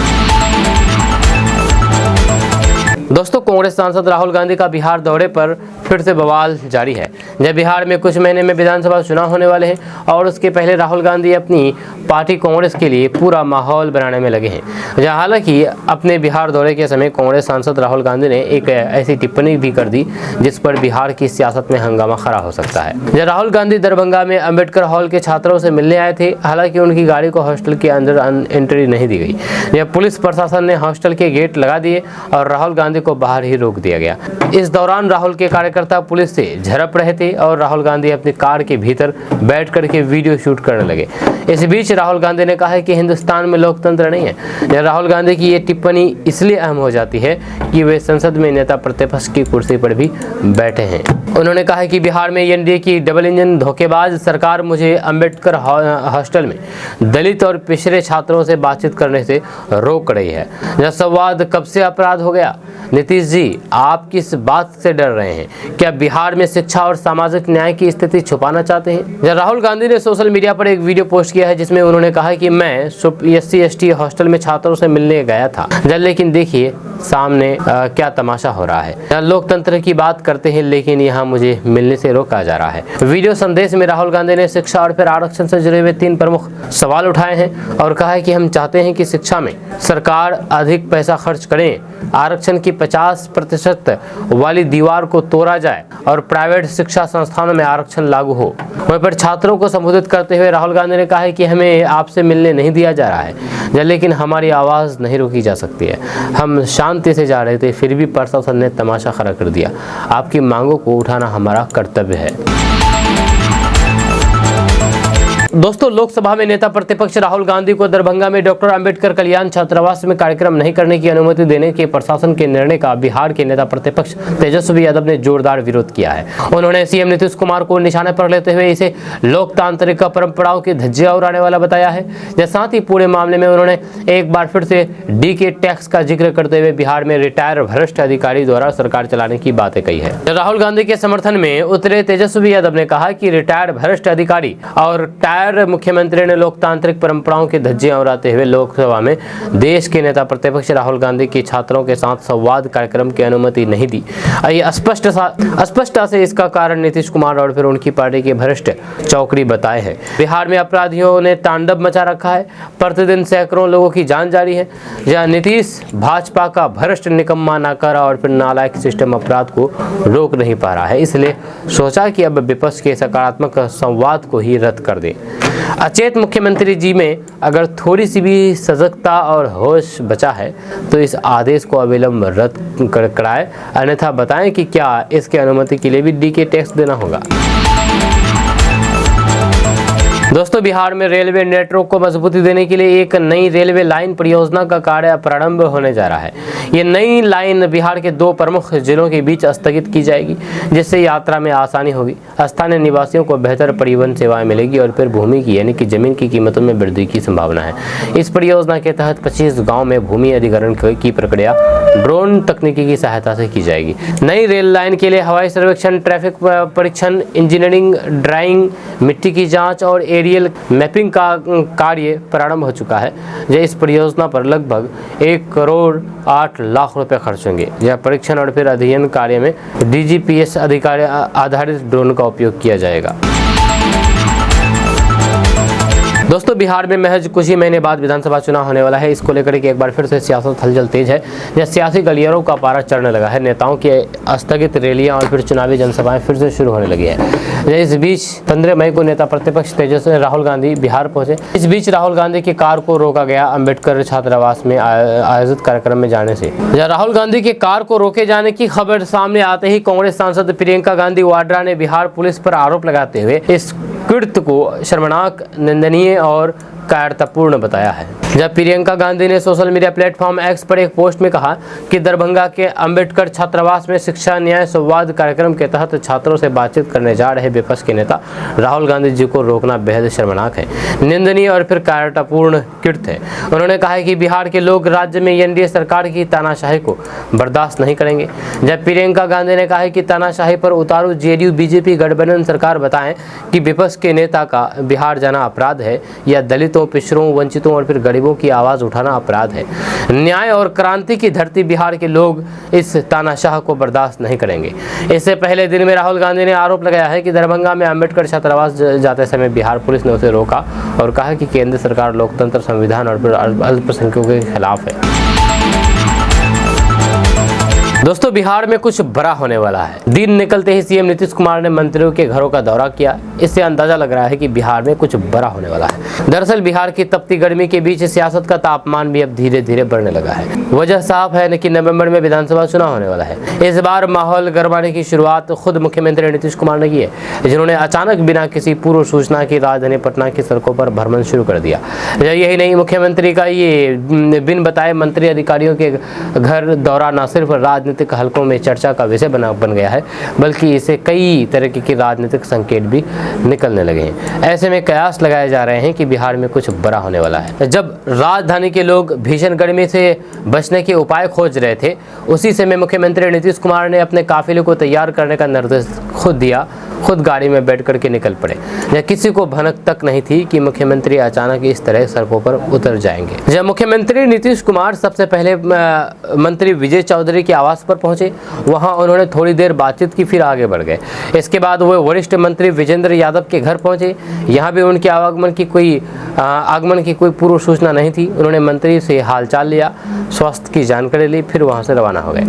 दोस्तों, कांग्रेस सांसद राहुल गांधी का बिहार दौरे पर फिर से बवाल जारी है। जब बिहार में कुछ महीने में विधानसभा चुनाव होने वाले हैं और उसके पहले राहुल गांधी अपनी पार्टी कांग्रेस के लिए पूरा माहौल बनाने में लगे हैं। जहां हालांकि अपने बिहार दौरे के समय कांग्रेस सांसद राहुल गांधी ने एक ऐसी टिप्पणी भी कर दी जिस पर बिहार की सियासत में हंगामा खड़ा हो सकता है। जब राहुल गांधी दरभंगा में अम्बेडकर हॉल के छात्रों से मिलने आए थे, हालांकि उनकी गाड़ी को हॉस्टल के अंदर एंट्री नहीं दी गई। जब पुलिस प्रशासन ने हॉस्टल के गेट लगा दिए और राहुल गांधी को बाहर ही रोक दिया गया। इस दौरान राहुल के कार्यकर्ता पुलिस से झड़प रहे थे और राहुल गांधी अपनी कार के भीतर बैठ करके वीडियो शूट करने लगे। इस बीच राहुल गांधी ने कहा है कि हिंदुस्तान में लोकतंत्र नहीं है। राहुल गांधी की ये टिप्पणी इसलिए अहम हो जाती है कि वे संसद में नेता प्रतिपक्ष की कुर्सी पर भी बैठे हैं। उन्होंने कहा है कि बिहार में NDA की डबल इंजन धोखेबाज सरकार मुझे अम्बेडकर हॉस्टल में दलित और पिछड़े छात्रों से बातचीत करने से रोक रही है। यह संवाद कब से अपराध हो गया? नीतीश जी, आप किस बात से डर रहे हैं? क्या बिहार में शिक्षा और सामाजिक न्याय की स्थिति छुपाना चाहते हैं? राहुल गांधी ने सोशल मीडिया पर एक वीडियो पोस्ट किया है जिसमें उन्होंने कहा कि मैं SC/ST हॉस्टल में छात्रों से मिलने गया था, लेकिन देखिए सामने क्या तमाशा हो रहा है। लोकतंत्र की बात करते हैं लेकिन यहाँ मुझे मिलने से रोका जा रहा है। वीडियो संदेश में राहुल गांधी ने शिक्षा और फिर आरक्षण से जुड़े हुए 3 प्रमुख सवाल उठाए हैं और कहा है कि हम चाहते हैं कि शिक्षा में सरकार अधिक पैसा खर्च करें, आरक्षण की 50% वाली दीवार को तोड़ा जाए और प्राइवेट शिक्षा संस्थानों में आरक्षण लागू हो। वहीं पर छात्रों को संबोधित करते हुए राहुल गांधी ने कहा है कि हमें आपसे मिलने नहीं दिया जा रहा है, लेकिन हमारी आवाज़ नहीं रोकी जा सकती है। हम शांति से जा रहे थे, फिर भी प्रशासन ने तमाशा खड़ा कर दिया। आपकी मांगों को उठाना हमारा कर्तव्य है। दोस्तों, लोकसभा में नेता प्रतिपक्ष राहुल गांधी को दरभंगा में डॉक्टर अंबेडकर कल्याण छात्रावास में कार्यक्रम नहीं करने की अनुमति देने के प्रशासन के निर्णय का बिहार के नेता प्रतिपक्ष तेजस्वी यादव ने जोरदार विरोध किया है। उन्होंने CM नीतीश कुमार को निशाने पर लेते हुए इसे लोकतांत्रिक परंपराओं की धज्जियां उड़ाने वाला बताया है। साथ ही पूरे मामले में उन्होंने एक बार फिर से DK टैक्स का जिक्र करते हुए बिहार में रिटायर भ्रष्ट अधिकारी द्वारा सरकार चलाने की बातें कही है। राहुल गांधी के समर्थन में उतरे तेजस्वी यादव ने कहा कि रिटायर भ्रष्ट अधिकारी और टायर खैर, मुख्यमंत्री ने लोकतांत्रिक परंपराओं की धज्जियां उड़ाते हुए लोकसभा में देश के नेता प्रतिपक्ष राहुल गांधी की छात्रों के साथ संवाद कार्यक्रम की अनुमति नहीं दी। ये स्पष्टता से इसका कारण नीतीश कुमार और फिर उनकी पार्टी के भ्रष्ट चौकड़ी बताए हैं। बिहार में अपराधियों ने तांडव मचा रखा है, प्रतिदिन सैकड़ों लोगों की जान जा रही है। जहां नीतीश भाजपा का भ्रष्ट, निकम्मा, नाकारा और फिर नालायक सिस्टम अपराध को रोक नहीं पा रहा है, इसलिए सोचा कि अब विपक्ष के सकारात्मक संवाद को ही रद्द कर दे। अचेत मुख्यमंत्री जी में अगर थोड़ी सी भी सजगता और होश बचा है तो इस आदेश को अविलंब रद्द कराए, अन्यथा बताएं कि क्या इसके अनुमति के लिए भी डीके टैक्स देना होगा। दोस्तों, बिहार में रेलवे नेटवर्क को मजबूती देने के लिए एक नई रेलवे लाइन परियोजना का कार्य प्रारंभ होने जा रहा है। ये नई लाइन बिहार के 2 प्रमुख जिलों के बीच स्थगित की जाएगी, जिससे यात्रा में आसानी होगी, स्थानीय निवासियों को बेहतर परिवहन सेवाएं मिलेगी और फिर भूमि की यानी कि जमीन की कीमतों में वृद्धि की संभावना है। इस परियोजना के तहत 25 गाँव में भूमि अधिग्रहण की प्रक्रिया ड्रोन तकनीकी की सहायता से की जाएगी। नई रेल लाइन के लिए हवाई सर्वेक्षण, ट्रैफिक परीक्षण, इंजीनियरिंग ड्राइंग, मिट्टी की जाँच और एरियल मैपिंग का कार्य प्रारंभ हो चुका है। इस परियोजना पर लगभग 1 करोड़ 8 लाख रुपए खर्च होंगे। यह परीक्षण और फिर अध्ययन कार्य में DGPS अधिकारी आधारित ड्रोन का उपयोग किया जाएगा। दोस्तों, बिहार में महज कुछ ही महीने बाद विधानसभा चुनाव होने वाला है। इसको लेकर के एक बार फिर से सियासत हलचल तेज है। यह सियासी गलियारों का पारा चढ़ने लगा है। नेताओं की स्थगित रैलियां और फिर चुनावी जनसभाएं फिर से शुरू होने लगी है। इस बीच 15 मई को नेता प्रतिपक्ष तेजस्वी राहुल गांधी बिहार पहुंचे। इस बीच राहुल गांधी की कार को रोका गया अम्बेडकर छात्रावास में आयोजित कार्यक्रम में जाने से। राहुल गांधी की कार को रोके जाने की खबर सामने आते ही कांग्रेस सांसद प्रियंका गांधी वाड्रा ने बिहार पुलिस पर आरोप लगाते हुए इस कृत्य को शर्मनाक, निंदनीय और कायरतापूर्ण बताया है। जब प्रियंका गांधी ने सोशल मीडिया प्लेटफॉर्म एक्स पर एक पोस्ट में कहा कि दरभंगा के अंबेडकर छात्रावास में शिक्षा न्याय संवाद कार्यक्रम के तहत छात्रों से बातचीत करने जा रहे विपक्ष के नेता राहुल गांधी जी को रोकना बेहद शर्मनाक है, निंदनीय और फिर कायरतापूर्ण कृत्य है। उन्होंने कहा है कि बिहार के लोग राज्य में एनडीए सरकार की तानाशाही को बर्दाश्त नहीं करेंगे। जब प्रियंका गांधी ने कहा है कि तानाशाही पर उतारू जेडीयू बीजेपी गठबंधन सरकार बताएं कि विपक्ष के नेता का बिहार जाना अपराध है या दलितों, पिछड़ों, वंचितों और फिर गरीबों की आवाज उठाना अपराध है। न्याय और क्रांति की धरती बिहार के लोग इस तानाशाह को बर्दाश्त नहीं करेंगे। इससे पहले दिन में राहुल गांधी ने आरोप लगाया है कि दरभंगा में अंबेडकर छात्रावास जाते समय बिहार पुलिस ने उसे रोका और कहा कि केंद्र सरकार लोकतंत्र, संविधान और फिर अल्पसंख्यकों के खिलाफ है। दोस्तों, बिहार में कुछ बड़ा होने वाला है। दिन निकलते ही सीएम नीतीश कुमार ने मंत्रियों के घरों का दौरा किया। इससे अंदाजा लग रहा है कि बिहार में कुछ बड़ा होने वाला है। दरअसल बिहार की तपती गर्मी के बीच सियासत का तापमान भी अब धीरे धीरे बढ़ने लगा है। वजह साफ है कि नवंबर में विधानसभा चुनाव होने वाला है। इस बार माहौल गरमाने की शुरुआत खुद मुख्यमंत्री नीतीश कुमार ने की है, जिन्होंने अचानक बिना किसी पूर्व सूचना की राजधानी पटना की सड़कों पर भ्रमण शुरू कर दिया। यही नहीं, मुख्यमंत्री का ये बिन बताए मंत्री अधिकारियों के घर दौरा न सिर्फ राजनीतिक हलकों में चर्चा का विषय बन गया है, बल्कि इसे कई तरह के राजनीतिक संकेत भी निकलने लगे हैं। ऐसे में कयास लगाए जा रहे हैं कि बिहार में कुछ बड़ा होने वाला है। जब राजधानी के लोग भीषण गर्मी से बचने के उपाय खोज रहे थे, उसी समय मुख्यमंत्री नीतीश कुमार ने अपने काफिले को तैयार करने का निर्देश खुद दिया। खुद गाड़ी में बैठ करके निकल पड़े। जब किसी को भनक तक नहीं थी कि मुख्यमंत्री अचानक इस तरह सड़कों पर उतर जाएंगे। जब मुख्यमंत्री नीतीश कुमार सबसे पहले मंत्री विजय चौधरी के आवास पर पहुंचे, वहां उन्होंने थोड़ी देर बातचीत की, फिर आगे बढ़ गए। इसके बाद वो वरिष्ठ मंत्री विजेंद्र यादव के घर पहुंचे। यहाँ भी उनके आगमन की कोई पूर्व सूचना नहीं थी। उन्होंने मंत्री से हालचाल लिया, स्वास्थ्य की जानकारी ली, फिर वहां से रवाना हो गए।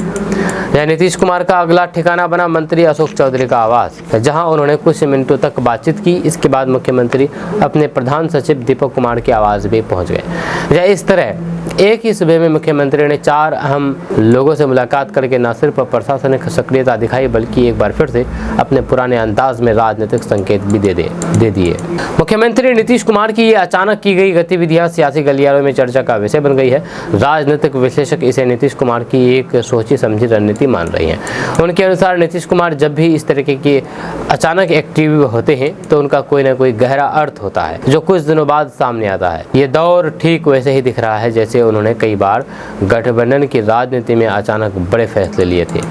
नीतीश कुमार का अगला ठिकाना बना मंत्री अशोक चौधरी का आवास, जहां उन्होंने कुछ मिनटों तक बातचीत की। इसके बाद मुख्यमंत्री अपने प्रधान सचिव दीपक कुमार के आवास भी पहुंच गए। इस तरह एक ही सुबह में मुख्यमंत्री ने 4 अहम लोगों से मुलाकात करके न सिर्फ प्रशासनिक सक्रियता दिखाई, बल्कि एक बार फिर से अपने पुराने अंदाज में राजनीतिक संकेत भी दे दिए। मुख्यमंत्री नीतीश कुमार की ये अचानक की गई गतिविधियां सियासी गलियारों में चर्चा का विषय बन गई है। राजनीतिक विश्लेषक इसे नीतीश कुमार की एक सोची समझी रणनीति मान रही हैं। उनके अनुसार नीतीश कुमार जब भी इस तरीके के अचानक एक्टिव होते हैं तो उनका कोई ना कोई गहरा अर्थ होता है, जो कुछ दिनों बाद सामने आता है। ये दौर ठीक वैसे ही दिख रहा है जैसे उन्होंने कई बार गठबंधन की राजनीति में अचानक बड़े फैसले लिए थे।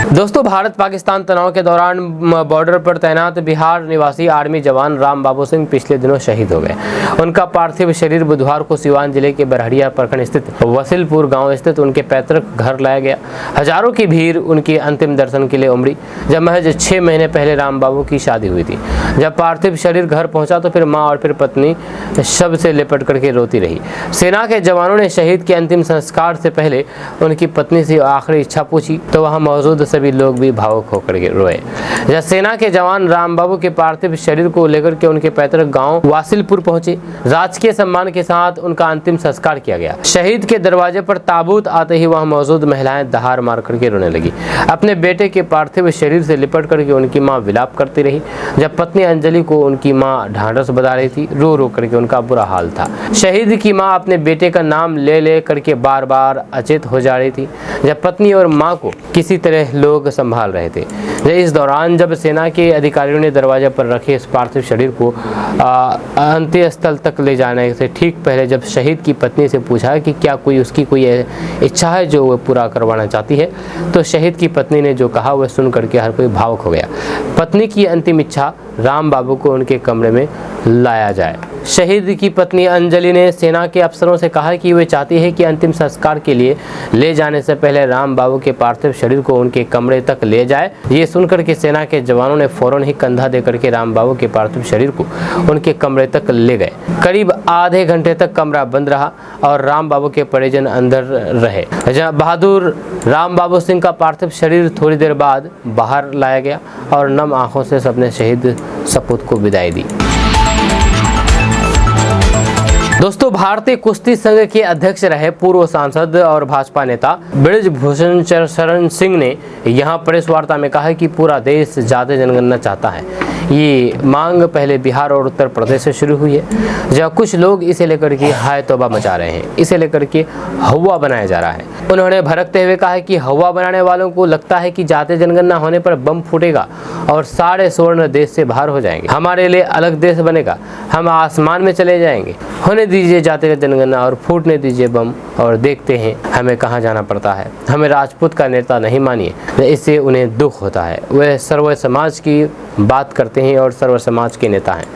दोस्तों, भारत पाकिस्तान तनाव के दौरान बॉर्डर पर तैनात बिहार निवासी आर्मी जवान राम बाबू सिंह पिछले दिनों शहीद हो गए। उनका पार्थिव शरीर बुधवार को सिवान जिले के बरहड़िया प्रखंड स्थित वसीलपुर गांव स्थित उनके पैतृक घर लाया गया। हजारों की भीड़ उनके अंतिम दर्शन के लिए उमड़ी। जब महज 6 महीने पहले राम बाबू की शादी हुई थी। जब पार्थिव शरीर घर पहुंचा तो फिर मां और फिर पत्नी शव से लिपट करके रोती रही। सेना के जवानों ने शहीद के अंतिम संस्कार से पहले उनकी पत्नी से आखिरी इच्छा पूछी तो वहां मौजूद सभी लोग भी भावुक होकर के रोए। जब सेना के जवान राम बाबू के पार्थिव शरीर को लेकर के उनके पैतृक गांव वासिलपुर पहुंचे, राजकीय सम्मान के साथ उनका अंतिम संस्कार किया गया। शहीद के दरवाजे पर ताबूत आते ही वहां मौजूद महिलाएं दहाड़ मार करके रोने लगी। अपने बेटे के पार्थिव शरीर से लिपट करके उनकी मां विलाप करती रही। जब पत्नी अंजलि को उनकी मां ढांढस बता रही थी, रो रो करके उनका बुरा हाल था। शहीद की मां अपने बेटे का नाम ले ले करके बार बार अचेत हो जा रही थी। जब पत्नी और मां को किसी तरह लोग संभाल रहे थे। इस दौरान जब सेना के अधिकारियों ने दरवाजे पर रखे इस पार्थिव शरीर को अंतिम स्थल तक ले जाने से ठीक पहले जब शहीद की पत्नी से पूछा कि क्या उसकी कोई इच्छा है जो वह पूरा करवाना चाहती है, तो शहीद की पत्नी ने जो कहा वह सुन करके हर कोई भावुक हो गया। पत्नी की अंतिम इच्छा राम बाबू को उनके कमरे में लाया जाए। शहीद की पत्नी अंजलि ने सेना के अफसरों से कहा कि वे चाहती है कि अंतिम संस्कार के लिए ले जाने से पहले राम बाबू के पार्थिव शरीर को उनके कमरे तक ले जाए। ये सुनकर के सेना के जवानों ने फौरन ही कंधा देकर के राम बाबू के पार्थिव शरीर को उनके कमरे तक ले गए। करीब आधे घंटे तक कमरा बंद रहा और राम बाबू के परिजन अंदर रहे। बहादुर राम बाबू सिंह का पार्थिव शरीर थोड़ी देर बाद बाहर लाया गया और नम आंखों से सबने शहीद सपूत को विदाई दी। दोस्तों, भारतीय कुश्ती संघ के अध्यक्ष रहे पूर्व सांसद और भाजपा नेता ब्रिजभूषण शरण सिंह ने यहां प्रेस वार्ता में कहा कि पूरा देश जाति जनगणना चाहता है। ये मांग पहले बिहार और उत्तर प्रदेश से शुरू हुई है, जहाँ कुछ लोग इसे लेकर के हाय तौबा मचा रहे हैं। इसे लेकर के हवा बनाया जा रहा है। उन्होंने भड़कते हुए कहा कि हवा बनाने वालों को लगता है कि जाति जनगणना होने पर बम फूटेगा और सारे स्वर्ण देश से बाहर हो जाएंगे, हमारे लिए अलग देश बनेगा, हम आसमान में चले जाएंगे। होने दीजिए जातिगत जनगणना और फूटने दीजिए बम और देखते हैं हमें कहाँ जाना पड़ता है। हमें राजपूत का नेता नहीं मानिए, इससे उन्हें दुख होता है। वे सर्व समाज की बात करते हैं और सर्व समाज के नेता हैं।